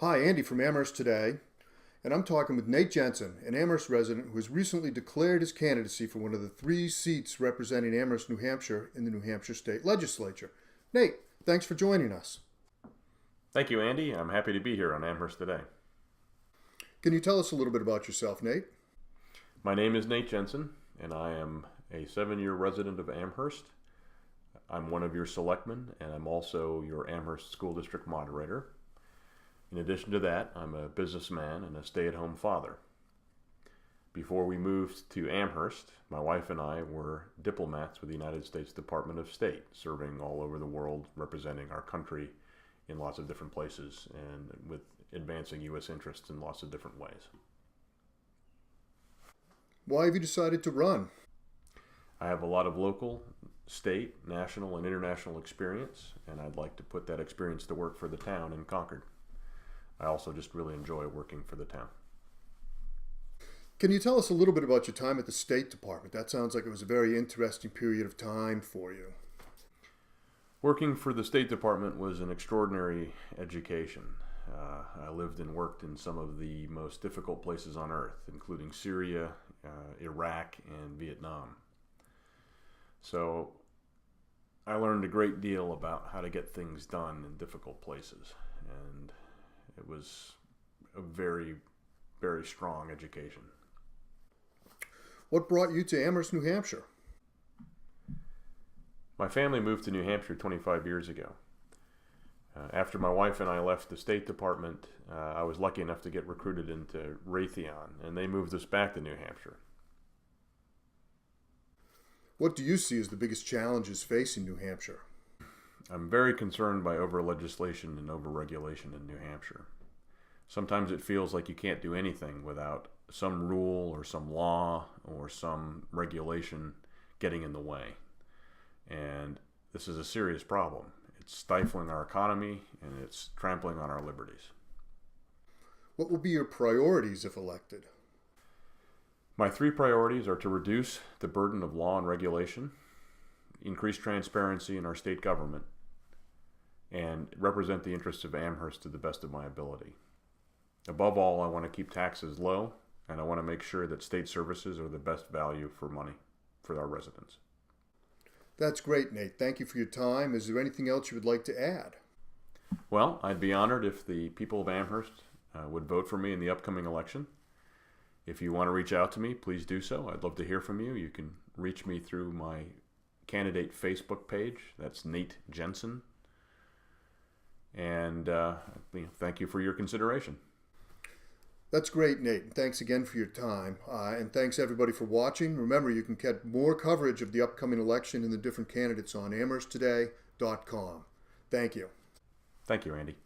Hi, Andy from Amherst Today, and I'm talking with Nate Jensen, an Amherst resident who has recently declared his candidacy for one of the 3 seats representing Amherst, New Hampshire in the New Hampshire State Legislature. Nate, thanks for joining us. Thank you, Andy. I'm happy to be here on Amherst Today. Can you tell us a little bit about yourself, Nate? My name is Nate Jensen, and I am a 7-year resident of Amherst. I'm one of your selectmen, and I'm also your Amherst School District moderator. In addition to that, I'm a businessman and a stay-at-home father. Before we moved to Amherst, my wife and I were diplomats with the United States Department of State, serving all over the world, representing our country in lots of different places and with advancing U.S. interests in lots of different ways. Why have you decided to run? I have a lot of local, state, national, and international experience, and I'd like to put that experience to work for the town in Concord. I also just really enjoy working for the town. Can you tell us a little bit about your time at the State Department? That sounds like it was a very interesting period of time for you. Working for the State Department was an extraordinary education. I lived and worked in some of the most difficult places on earth, including Syria, Iraq, and Vietnam. So I learned a great deal about how to get things done in difficult places, and it was a very, very strong education. What brought you to Amherst, New Hampshire? My family moved to New Hampshire 25 years ago. After my wife and I left the State Department, I was lucky enough to get recruited into Raytheon, and they moved us back to New Hampshire. What do you see as the biggest challenges facing New Hampshire? I'm very concerned by over-legislation and over-regulation in New Hampshire. Sometimes it feels like you can't do anything without some rule or some law or some regulation getting in the way. And this is a serious problem. It's stifling our economy and it's trampling on our liberties. What will be your priorities if elected? My 3 priorities are to reduce the burden of law and regulation, increase transparency in our state government, and represent the interests of Amherst to the best of my ability. Above all, I want to keep taxes low, and I want to make sure that state services are the best value for money for our residents. That's great, Nate. Thank you for your time. Is there anything else you would like to add? Well, I'd be honored if the people of Amherst would vote for me in the upcoming election. If you want to reach out to me, please do so. I'd love to hear from you. You can reach me through my candidate Facebook page. That's Nate Jensen. And thank you for your consideration. That's great, Nate. Thanks again for your time. And thanks everybody for watching. Remember, you can get more coverage of the upcoming election and the different candidates on AmherstToday.com. Thank you. Thank you, Andy.